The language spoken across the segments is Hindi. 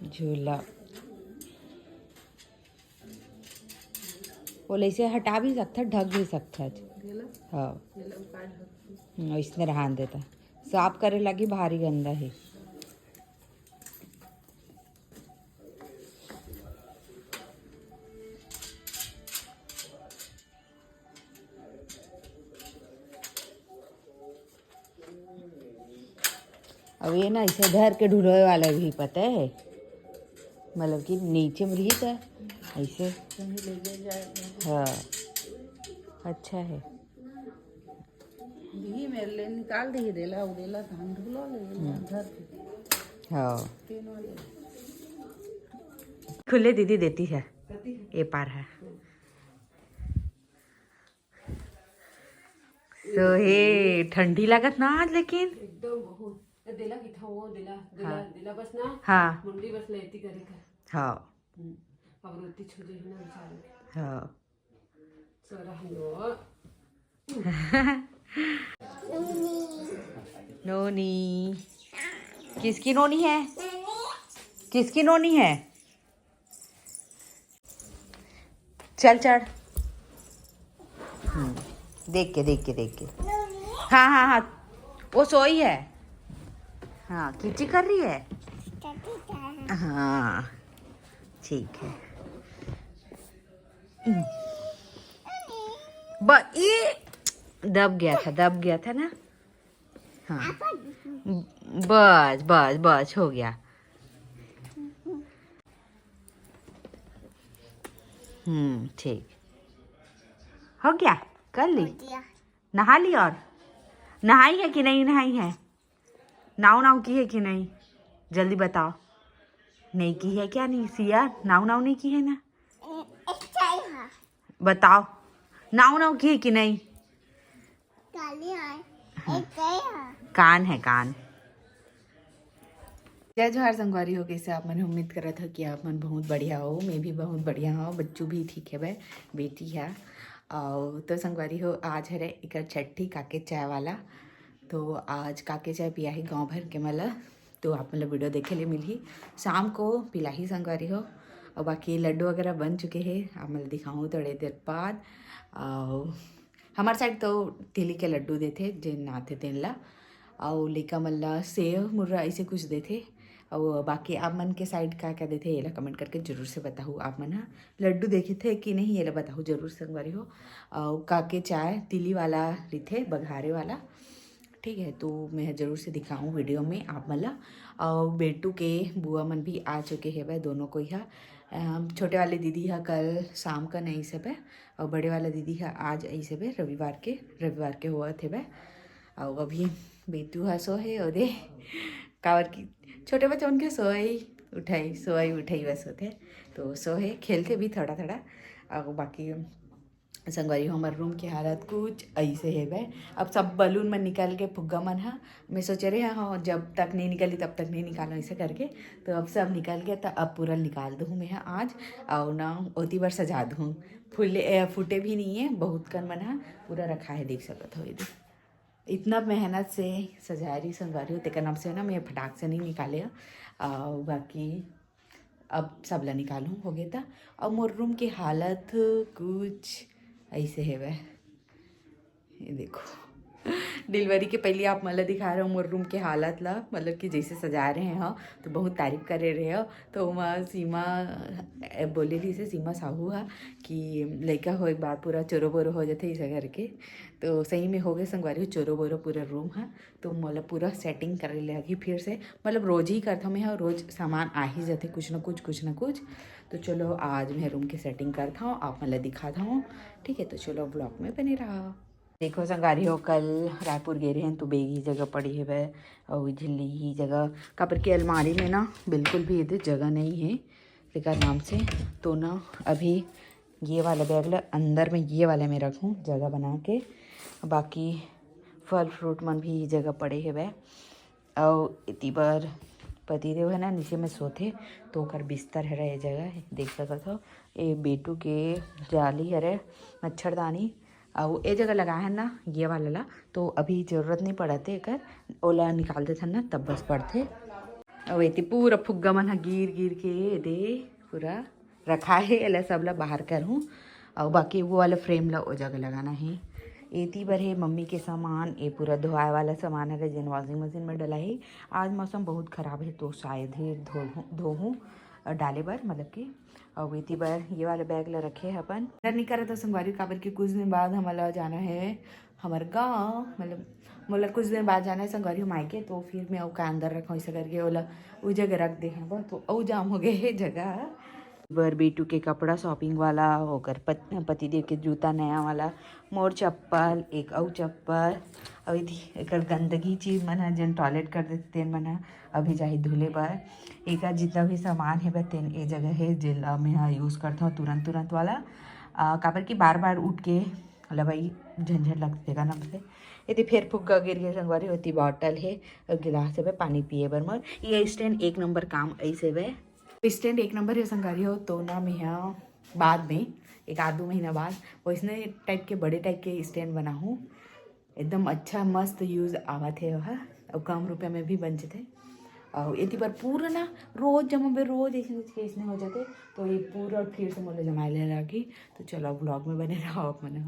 झूला वो ऐसे हटा भी सकता, ढक भी सकता है। हाँ इसने रहा देता, साफ करे लगी भारी गंदा है। अब ये ना इसे धर के ढूंढने वाला भी पता है, मतलब कि नीचे में रही था ऐसे। हाँ अच्छा है। दी मेरे लिए निकाल दी देला वो देला धान ढुलो ले घर हाँ खुले दीदी देती है, ये पार है। तो हे ठंडी लागत ना आज, लेकिन एकदम बहुत देला की था वो देला देला देला बस ना। हाँ मुंडी बस लेती करे का। हाँ अब रोटी छुजे है ना बेचारे। हाँ सोरा हियो नोनी। किसकी नोनी है? किसकी नोनी है? चल चढ़। देख के देख के देख के। हाँ हाँ हाँ वो सोई है। हाँ कीची कर रही है। हाँ ठीक है। ये दब गया था ना। हाँ बस बस बस हो गया। ठीक हो गया, कर ली, नहा ली। और नहाई है कि नहीं नहाई है? नाव नाव की है कि नहीं? जल्दी बताओ। नहीं की है क्या? नहीं सिया नाव नाव नहीं की है ना? बताओ नाव नाव की है कि नहीं? कान है कान। जय जोहार संगवारी हो, कैसे आप? मैंने उम्मीद करा था कि आप मन बहुत बढ़िया हो, मैं भी बहुत बढ़िया हो, बच्चों भी ठीक है, भाई बेटी है। और तो संगवारी हो आज है एक छठी काके चाय वाला। तो आज काके चाय पिया ही गांव भर के मला, तो आप मतलब वीडियो देखे ले मिली शाम को पिला ही संगवारी हो। और बाकी लड्डू वगैरह बन चुके हैं, आप मतलब दिखाऊँ थोड़ी देर बाद। हमारे साइड तो तिली के लड्डू देते जिन नाते तेन ला, और लेका मल्ला सेव मुर्रा ऐसे कुछ देते। और बाकी आप मन के साइड क्या क्या देते ये ला कमेंट करके जरूर से बताओ। आप मन हाँ लड्डू देखे थे कि नहीं ये ला बताओ जरूर संगवारी हो। और काके चाय तिली वाला रिथे बघारे वाला, ठीक है। तो मैं ज़रूर से दिखाऊँ वीडियो में आप मला। और बेटू के बुआ मन भी आ चुके हैं भाई, दोनों को ही। छोटे वाले दीदी है कल शाम का नहीं सब है, और बड़े वाला दीदी है आज ऐसे है रविवार के हुआ थे भाई। और अभी बेटू है सो है और कावर की छोटे बच्चे उनके सोई उठाई बस होते, तो सो है खेलते भी थोड़ा थोड़ा। और बाकी संगवारी हमारे रूम की हालत कुछ ऐसे है भाई। अब सब बलून में निकाल के फुग्गा मन है, मैं सोच रही हाँ जब तक नहीं निकली तब तक नहीं निकालो ऐसे करके। तो अब सब निकल गया, तो अब पूरा निकाल दूँ मैं आज, और ना ओती बार सजा दूँ। फूटे भी नहीं है बहुत कन मन है, पूरा रखा है देख सकते हो। ये इतना मेहनत से सजा रही संगवारी हो तेका नाम से ना मैं फटाक से नहीं निकाले। और बाकी अब सबला निकालूँ हो गया था। और मोर रूम की हालत कुछ ऐसे है वह, ये देखो डिलीवरी के पहले आप मतलब दिखा रहे हो मोर रूम के हालत ला, मतलब कि जैसे सजा रहे हैं तो बहुत तारीफ करे रहे हो। तो वहाँ सीमा बोले रही से सीमा साहू है कि लड़का हो एक बार पूरा चोरो बोरो हो जाते इसे करके। तो सही में हो गए संगवारी हो चोरो बोरो पूरा रूम है। तो मतलब पूरा सेटिंग कर लगी फिर से, मतलब रोज ही करता मैं और रोज सामान आ ही जाते कुछ ना कुछ। तो चलो आज मैं रूम की सेटिंग करता हूँ, आप मतलब दिखाता हूँ, ठीक है। तो चलो ब्लॉग में बने रहा। देखो संगारी हो कल रायपुर गए रहे हैं तो बेग ही जगह पड़ी है वह, और झिल्ली ही जगह कापर की अलमारी में ना बिल्कुल भी इधर जगह नहीं है लेकर नाम से। तो ना अभी ये वाला बैग ला अंदर में ये वाले में रखूँ जगह बना के। बाकी फल फ्रूट मन भी जगह पड़े है वह। और इतनी बार पतिदेव है ना नीचे में सोते, तो कर बिस्तर है ये जगह देख सकते हो। ये बेटू के जाली है मच्छरदानी, और ये जगह लगा है ना ये वाला ला, तो अभी ज़रूरत नहीं पड़ते एक ओला निकाल देते ना तब बस पड़ते। और ये पूरा फुग्गा मन हा गिर गिर के दे पूरा रखा है एला सब ला बाहर कर हूँ और बाकी वो वाला फ्रेम ला ओ जगह लगाना है। एती बर है मम्मी के सामान ये पूरा धोआए वाला सामान है जिन वॉशिंग मशीन में डला है। आज मौसम बहुत ख़राब है तो शायद ही धोहूँ डाले बर मतलब कि और वेती बार ये वाला बैग ला रखे है अपन नहीं करे तो संगवारी काबर के कुछ दिन बाद हमारा जाना है हमारे गाँव मतलब मोला कुछ दिन बाद जाना है संगवारी हम आएंगे तो फिर मैं का अंदर रखा ऐसा करके ओला वो जगह रख दे हैं तो ओ जाम हो गए है जगह बर बेटू के कपड़ा शॉपिंग वाला होकर पतिदेव के जूता नया वाला मोर चप्पल एक और चप्पल अभी एक गंदगी चीज मन है जन टॉयलेट कर देते मन है अभी जाहि धुले बर एक जितना भी सामान है तेन ए जगह है जिला में हाँ यूज़ करता हूँ तुरंत तुरंत वाला काबर की बार बार उठ के भाई झंझट लगते ना से यदि फिर फुग्गा गिर गए संगवारी होती बॉटल है और गिलास है पानी पिए बर मोर ये स्टैंड एक नंबर काम ऐसे वे स्टैंड एक नंबर है संगवारी हो तो ना मैं यहाँ बाद में एक आध 2 महीना बाद वैसने टाइप के बड़े टाइप के स्टैंड बना हूँ एकदम अच्छा मस्त यूज़ आवत है वह और कम रुपये में भी बन जाते और ये पर पूरा ना रोज जब मैं रोज ऐसे हो जाते तो ये पूरा फिर से मुझे जमा ले लगी तो चलो ब्लॉग में बने रहो आप मैंने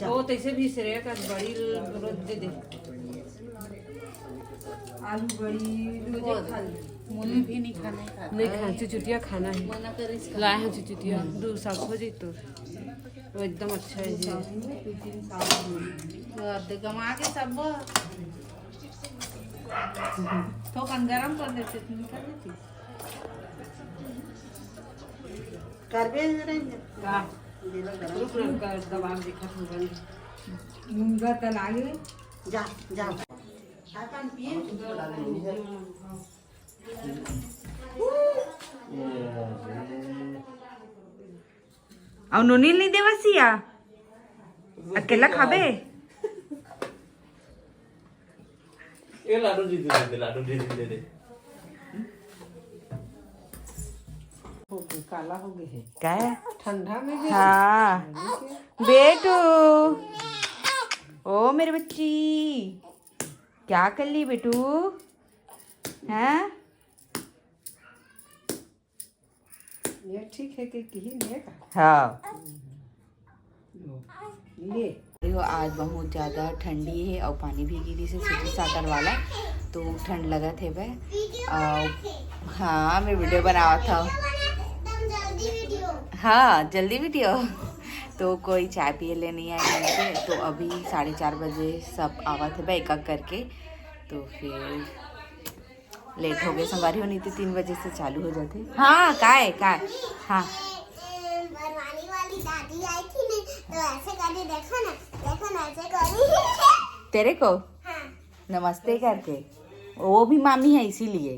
वो तैसे भी श्रेय का बड़ी रोज दे दे आलू बड़ी रोज खा ले मुझे भी नहीं खाना है नहीं खा चुचुटिया खाना है लाए हैं चुचुटिया 2 साल हो जाए तो वो एकदम अच्छा है जी गमा के सब तो कन गरम कर देते तुम कर देती करबे का रुक रुक कर दबाव देखा तो बंद मुंगा तला ले जा जा अपन पिए और नोनील नहीं देवसिया अकेला खाबे ये लाडू दे दे काला हो गए है क्या है ठंडा में भी हाँ बेटू ओ मेरे बच्ची क्या कर ली बेटू हैं ये ठीक है कि नहीं का हाँ ले देखो आज बहुत ज़्यादा ठंडी है और पानी भी गिरी से सीधी साकर वाला तो ठंड लगा थे वह हाँ मैं वीडियो बनावा था हाँ जल्दी वीडियो तो कोई चाय पिए ले नहीं आए घर पे तो अभी 4:30 बजे सब आवा थे भाई एक एक करके तो फिर लेट हो गए संगवारी होनी थी 3 बजे से चालू हो जाते हाँ काय हाँ बनवाने वाली दादी आई थी ना तो ऐसे करके देखो ना ऐसे करी तेरे को हाँ नमस्ते करके वो भी मामी है इसीलिए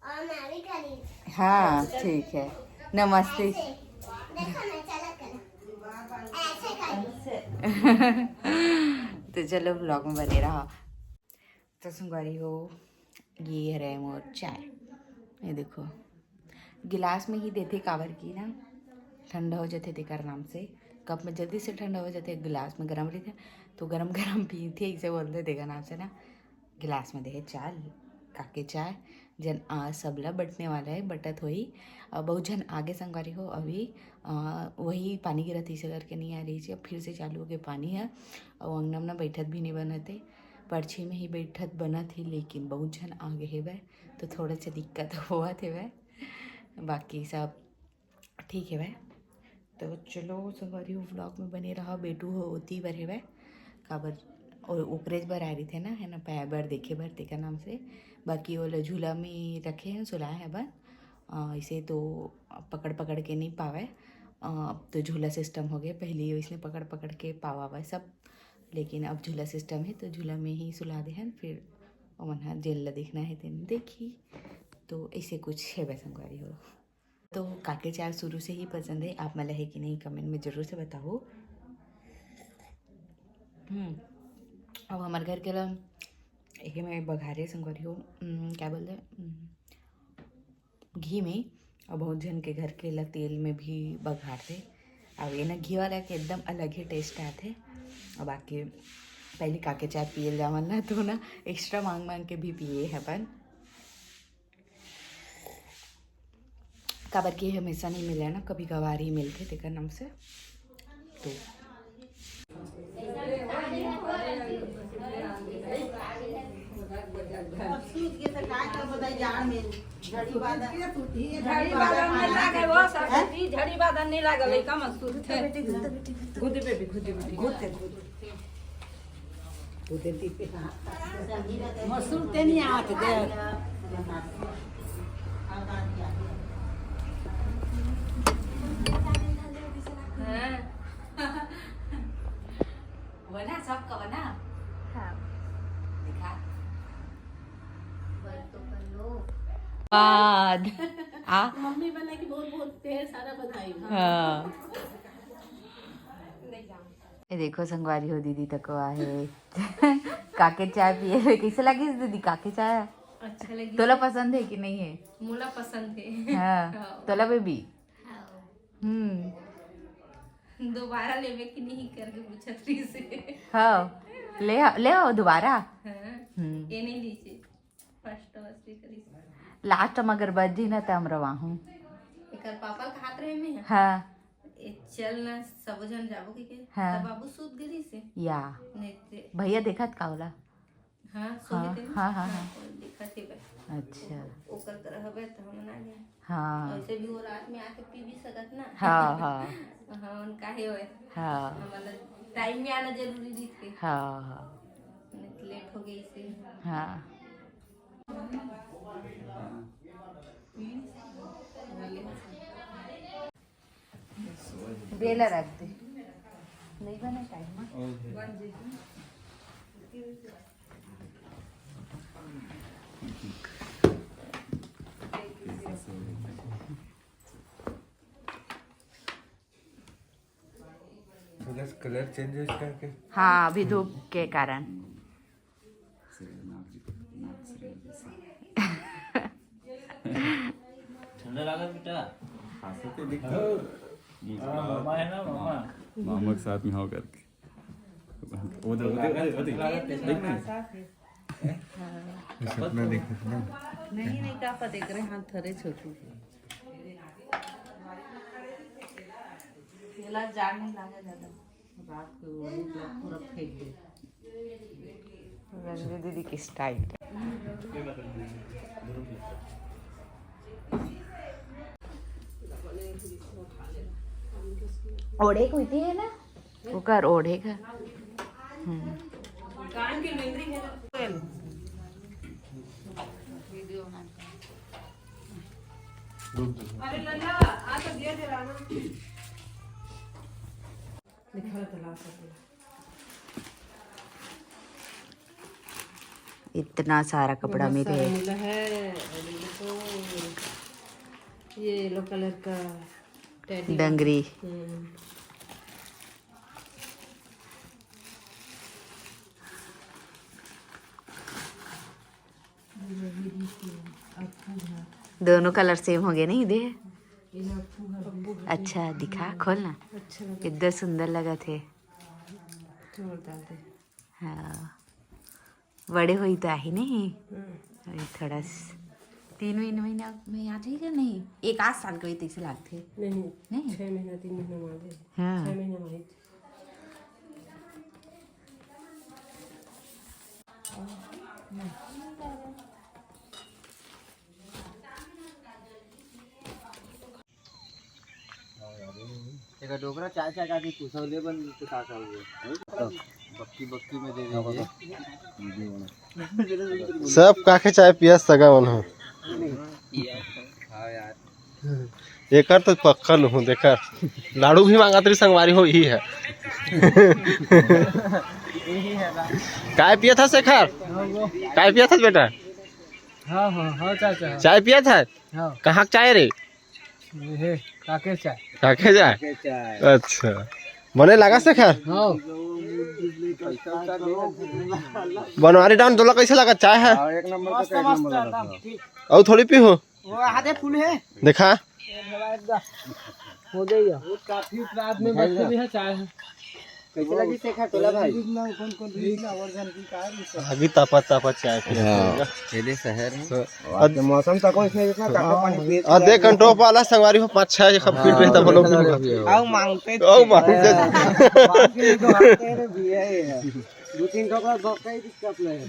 और मैं भी करी हाँ ठीक है नमस्ते देखो ना चलो करो ऐसे करी तो चलो ब्लॉग में बने रहा तो संगवारी हो ये है मोर चाय ये देखो गिलास में ही देते कावर की ना ठंडा हो जाते थे कर नाम से कप में जल्दी से ठंडा हो जाते गिलास में गर्म रहते तो गरम गरम पीते इसे बोलते देगा नाम से ना गिलास में दे चाय काके चाय जन आज सबला बटने वाला है, बटत होई बहुत जन आगे संगवारी हो। अभी वही पानी गिरत इसे करके नहीं आ रही थी, अब फिर से चालू हो गए पानी है। और अंगना में बैठत भी नहीं बनते, पर्छी में ही बैठत बना थी, लेकिन बहुत जन आगे है वह, तो थोड़ा सा दिक्कत हुआ थे वह, बाकी सब ठीक है वह। तो चलो संगवारी हो व्लॉग में बने रहा। बेटू हो होती बर है वह काबर और ओकरेज बर आ रही थे ना, है ना, पैर बर देखे बर तेका नाम से। बाकी वो झूला में रखे हैं, सुलाए हैं बर, इसे तो पकड़ पकड़ के नहीं पावे। अब तो झूला सिस्टम हो गया, पहले इसने पकड़ पकड़ के पावा हुआ सब, लेकिन अब झूला सिस्टम है तो झूला में ही सुला दे हैं। फिर वहाँ जेल ला देखना है तेन देखी, तो ऐसे कुछ है वह संगवारी हो। तो काके चार शुरू से ही पसंद है, आप मला है कि नहीं कमेंट में ज़रूर से बताओ। अब हमारे घर के ला ये मैं बघारे संगवारी हो, क्या बोलते हैं, घी में, और बहुत जन के घर के ला तेल में भी बघारते। अब ये ना घी वाला के एकदम अलग ही टेस्ट आते। और बाकी पहले काके चाय पिए जावन ना, तो ना एक्स्ट्रा मांग मांग के भी पिए हैं अपन, काबर के हमेशा नहीं मिले ना, कभी कभार ही मिलते तेकर नाम से। तो सूत के तो काय कर बताई जाड़ में झड़ी बादल नहीं लागे वो सब झड़ी बादल नहीं लागल है का मकसूद थे घुदे पे भी घुदे मसूर ते नहीं आत दे बना सबका बना। हाँ दिखा बाद मम्मी बना के बहुत बहुत ढेर सारा बधाई। हाँ ये देखो संगवारी हो दीदी तक आहे काके चाय पिए कैसे लगी दीदी काके चाय? अच्छा लगी। तोला पसंद है कि नहीं है? मोला पसंद है। हाँ तोला बेबी। दोबारा लेवे कि नहीं करके पूछत रही से। हाँ ले आओ दोबारा। हाँ ये नहीं लीजिए फर्स्ट वस्ती करी लास्ट में अगर बच जी ना तो हम रवाहूँ। एकर पापा का हाथ रहे में हाँ चल ना सब जन जाबो के हाँ। तब बाबू सूत गई से या नहीं ते भैया देखत का होला? हाँ सोते थे हाँ, हाँ, हाँ। देखा थे भाई अच्छा ओकर कर हबे तो हम ना गए हाँ ऐसे भी वो रात में आके पी भी सकत ना। हाँ हाँ हाँ उनका ही होए हाँ हमारा टाइम में आना जरूरी थी थे हाँ हाँ लेट हो गई से। हाँ बेला रख दे नहीं बना टाइम। कलर चेंज है इसका क्या? हाँ अभी धूप के कारण। ठंडा लगा बेटा? मामा मामा है ना मामा। मामा के साथ में हो करके उधर देखना सपना देख नहीं का पता देख रहे हाथ थरे छोटू केला जाड़ नहीं लगा ज्यादा रात को पूरा फेंक दे। रंजू दीदी की स्टाइल। ओढ़े को है ना वो कर ओढ़े का। अरे लल्ला आ तो दिया जरा ना दिखा तो ला सकते इतना सारा कपड़ा मेरे है ये येलो कलर का टेडी डंगरी। दोनों कलर सेम हो गए नहीं दे। अच्छा दिखा खोलना कितना सुंदर लगा थे। हाँ बड़े हुई तो आई नहीं अभी थोड़ा 3 महीने में आ जाएगा नहीं 1 आध साल का तैसे लागते नहीं नहीं 6 महीना 3 महीना में आ जाए हाँ 6 महीना में एका डोकरा चाय चाय का पुसवले पण ते काका हुए बक्की बक्की में दे दीजिए सब काके चाय पिया सगा मन हो हाँ यार एकर तो पक्का लहू देकर लाडू भी मांगा तेरी संगवारी हो ही है काय पिया था शेखर काय पिया था बेटा हाँ हाँ हाँ चाचा चाय पिया था हाँ कहाँ का चाय रे ये काके चाय काके चाय चाय अच्छा बने लगा शेखर हाँ बनवारी डाउन दोला कैसे लगा चाय है एक नंबर का एक नंबर लगा और थोड़ी पी हो वो आधे फूल है देखा हो जाइए काफी रात में बच्चे भी है चाय है कैसे लगी शेखा टोला भाई कौन कौन वर्जन की कार आगे तापा तापा चाय पिया खेले शहर में और मौसम तक इसमें इतना काका पानी पिए और देख कंट्रोल वाला संगवारी हो 5-6 फीट पे तब लोग आओ मांगते आओ मांगते बाकी तो आते हैं भी है 2-3 टोकरा बकाई दिक्कत नहीं है